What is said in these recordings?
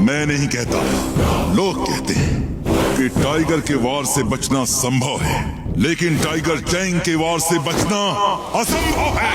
मैं नहीं कहता, लोग कहते हैं कि टाइगर के वार से बचना संभव है, लेकिन टाइगर चैंग के वार से बचना असंभव है।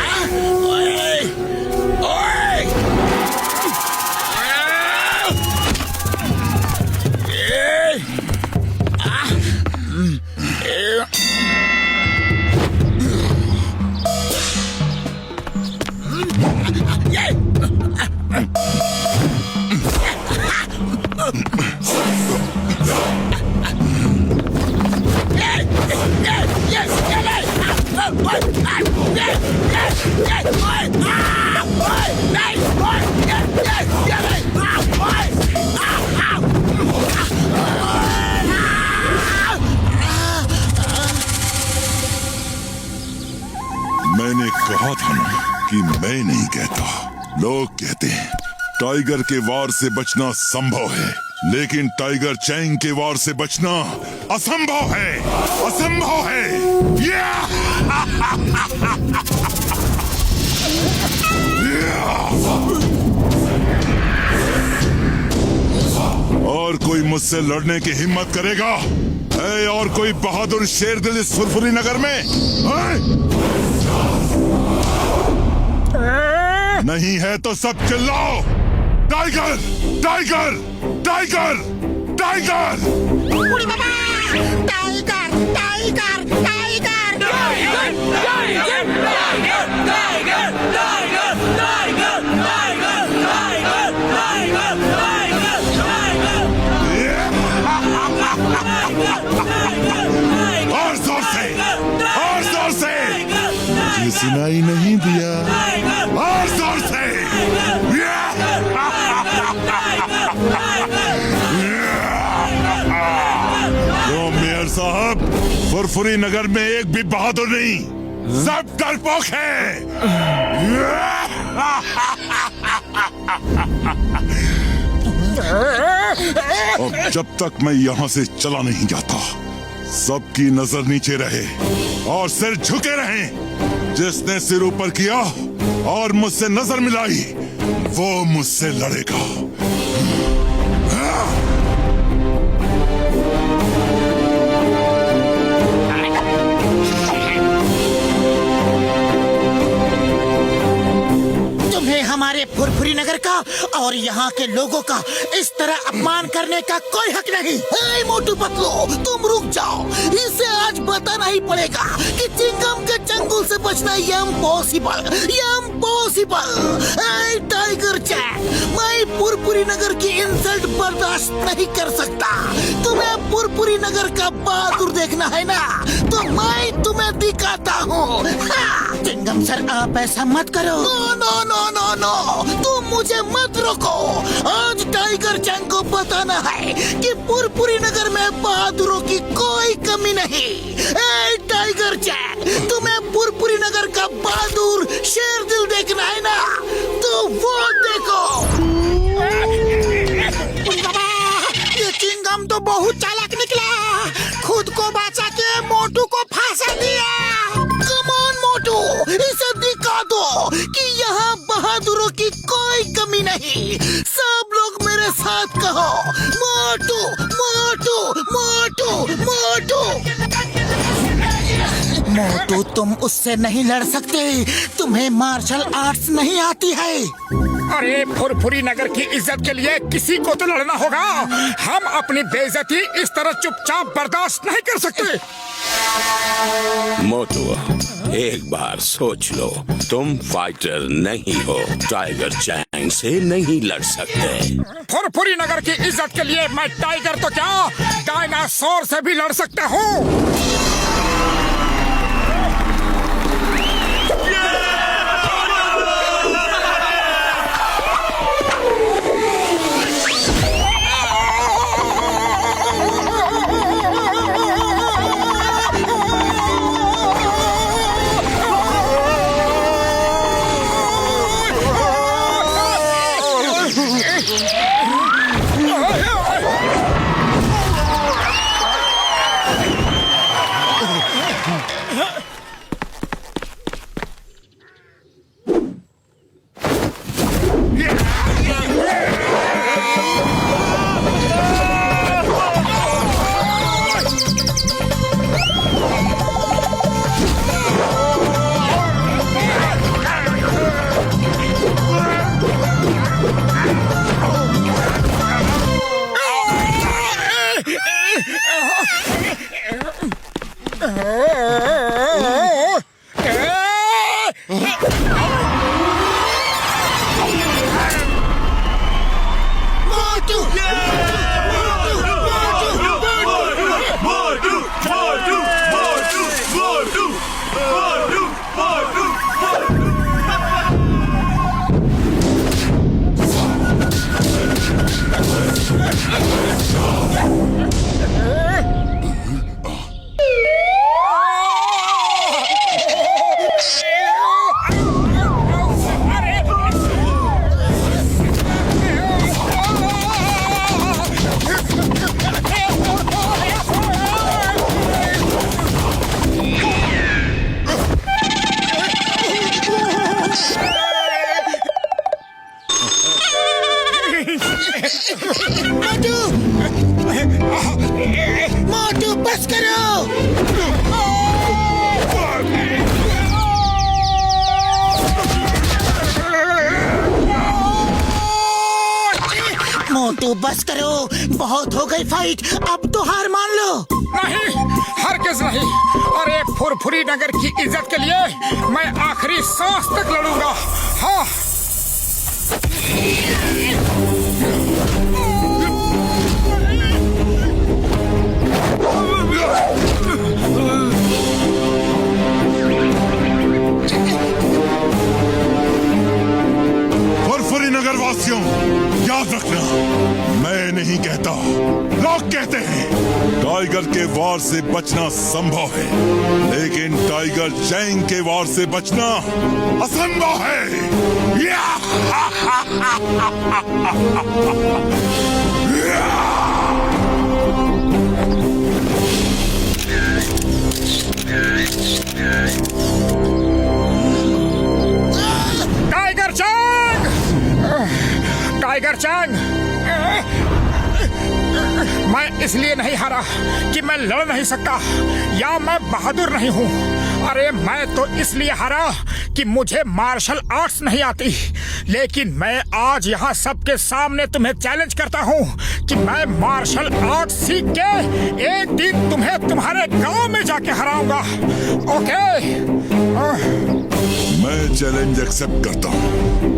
मैंने कहा था ना कि मैं नहीं कहता, लोग कहते हैं टाइगर के वार से बचना संभव है, लेकिन टाइगर चैंग के वार से बचना असंभव है, असंभव है। और कोई मुझसे लड़ने की हिम्मत करेगा? है और कोई बहादुर शेर दिल इस फुरफुरी नगर में? नहीं है तो सब चिल्लाओ, tiger tiger tiger tiger tiger tiger tiger tiger और जोर से, और जोर से, मुझे सुनाई नहीं दिया, और जोर से। तो मेयर साहब, फुरफुरी नगर में एक भी बहादुर नहीं, सब डरपोक है। अब जब तक मैं यहाँ से चला नहीं जाता, सबकी नजर नीचे रहे और सिर झुके रहे। जिसने सिर ऊपर किया और मुझसे नजर मिलाई, वो मुझसे लड़ेगा। हमारे फुरफुरी नगर का और यहाँ के लोगों का इस तरह अपमान करने का कोई हक नहीं। हे मोटू पतलू, तुम रुक जाओ। इसे आज बताना ही पड़ेगा कि चिंगम के चंगुल से बचना इम्पॉसिबल, इम्पॉसिबल। हे टाइगर चैंग, मैं फुरफुरी नगर की इंसल्ट बर्दाश्त नहीं कर सकता। तुम्हें फुरफुरी नगर का बहादुर देखना है ना, तो मैं तुम्हें दिखाता हूँ। चिंगम सर, आप ऐसा मत करो। No no no no no, तुम मुझे मत रोको। आज टाइगर चैंग को बताना है कि फुरफुरी नगर में बहादुरों की कोई कमी नहीं। ए टाइगर चैंग, तुम्हें फुरफुरी नगर का बहादुर शेर दिल देखना है ना, तो वो देखो। ये चिंगम तो बहुत चालाक निकला, खुद को बचा के मोटू को फांसा दिया। कम ऑन मोटू, इसे दिखा दो कि यहाँ बहादुरों की कोई कमी नहीं। सब लोग मेरे साथ कहो, मोटू मोटू मोटू मोटू। मोटू, तुम उससे नहीं लड़ सकते, तुम्हें मार्शल आर्ट्स नहीं आती है। अरे फुरफुरी नगर की इज्जत के लिए किसी को तो लड़ना होगा। हम अपनी बेइज्जती इस तरह चुपचाप बर्दाश्त नहीं कर सकते। मोटू, एक बार सोच लो, तुम फाइटर नहीं हो, टाइगर चैंग से नहीं लड़ सकते। फुरफुरी नगर की इज्जत के लिए मैं टाइगर तो क्या, डायनासोर से भी लड़ सकता हूँ। मोटू मोटू बस करो। मोटू बस करो, बहुत हो गई फाइट, अब तो हार मान लो। नहीं, हरगिज नहीं। अरे फुरफुरी नगर की इज्जत के लिए मैं आखिरी सांस तक लड़ूंगा। हाँ। फुरफुरी नगर वासियों, याद रखना, मैं नहीं कहता, लोग कहते हैं टाइगर के वार से बचना संभव है, लेकिन टाइगर चैंग के वार से बचना असंभव है। Tiger Chang! Tiger Chang! मैं इसलिए नहीं हारा कि मैं लड़ नहीं सकता या मैं बहादुर नहीं हूँ। अरे मैं तो इसलिए हारा कि मुझे मार्शल आर्ट्स नहीं आती। लेकिन मैं आज यहाँ सबके सामने तुम्हें चैलेंज करता हूँ कि मैं मार्शल आर्ट्स सीख के एक दिन तुम्हें तुम्हारे गांव में जाके हराऊंगा। ओके? मैं चैलेंज एक्सेप्ट करता हूँ।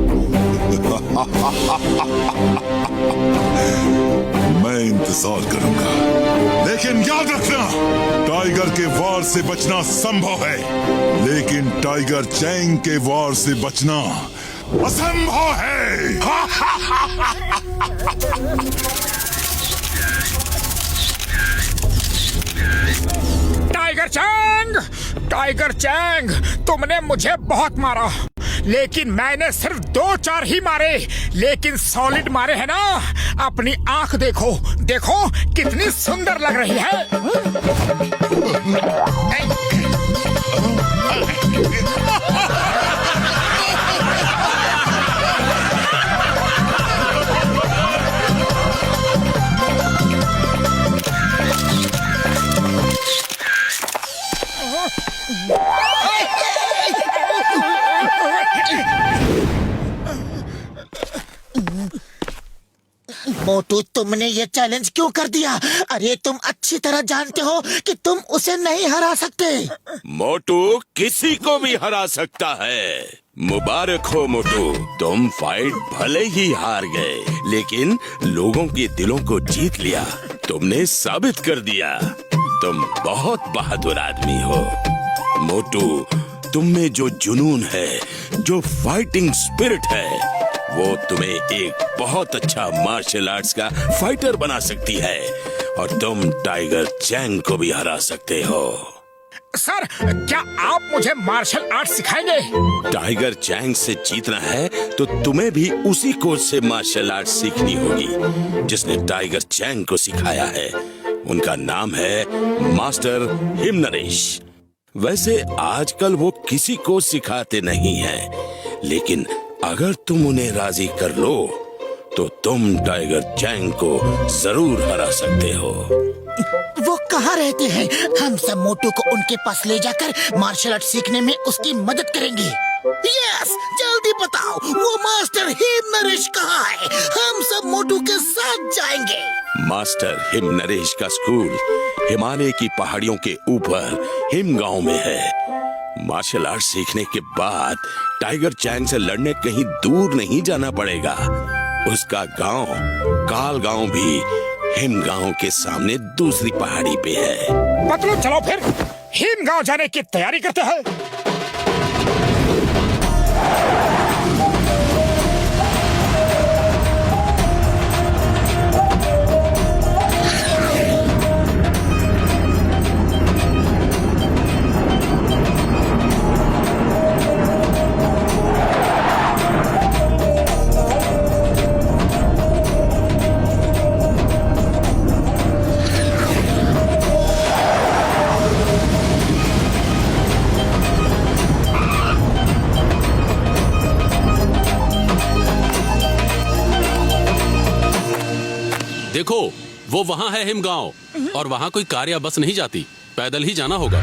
मैं इंतजार करूंगा, लेकिन याद रखना, टाइगर के वार से बचना संभव है, लेकिन टाइगर चैंग के वार से बचना असंभव है। Tiger Chang! टाइगर चैंग, तुमने मुझे बहुत मारा, लेकिन मैंने सिर्फ 2-4 ही मारे, लेकिन सॉलिड मारे हैं ना। अपनी आंख देखो, देखो कितनी सुंदर लग रही है। मोटू, तुमने ये चैलेंज क्यों कर दिया? अरे तुम अच्छी तरह जानते हो कि तुम उसे नहीं हरा सकते। मोटू किसी को भी हरा सकता है। मुबारक हो मोटू, तुम फाइट भले ही हार गए, लेकिन लोगों के दिलों को जीत लिया। तुमने साबित कर दिया तुम बहुत बहादुर आदमी हो। मोटू, तुम में जो जुनून है, जो फाइटिंग स्पिरिट है, वो तुम्हें एक बहुत अच्छा मार्शल आर्ट्स का फाइटर बना सकती है, और तुम टाइगर चैंग को भी हरा सकते हो। सर, क्या आप मुझे मार्शल आर्ट्स सिखाएंगे? टाइगर चैंग से जीतना है तो तुम्हें भी उसी कोच से मार्शल आर्ट्स सीखनी होगी जिसने टाइगर चैंग को सिखाया है। उनका नाम है मास्टर हिमनरेश। वैसे आजकल वो किसी को सिखाते नहीं हैं, लेकिन अगर तुम उन्हें राजी कर लो तो तुम टाइगर चैंग को जरूर हरा सकते हो। वो कहाँ रहते हैं? हम सब मोटू को उनके पास ले जाकर मार्शल आर्ट सीखने में उसकी मदद करेंगे। यस, जल्दी बताओ, वो मास्टर हिमनरेश कहाँ है? हम सब मोटू के साथ जाएंगे। मास्टर हिमनरेश का स्कूल हिमालय की पहाड़ियों के ऊपर हिम गांव में है। मार्शल आर्ट सीखने के बाद टाइगर चैंग से लड़ने कहीं दूर नहीं जाना पड़ेगा। उसका गांव काल गांव भी हिम गांव के सामने दूसरी पहाड़ी पे है। मतलब चलो फिर हिम गांव जाने की तैयारी करते हैं। देखो वो वहाँ है हिमगांव, और वहाँ कोई कार या बस नहीं जाती, पैदल ही जाना होगा।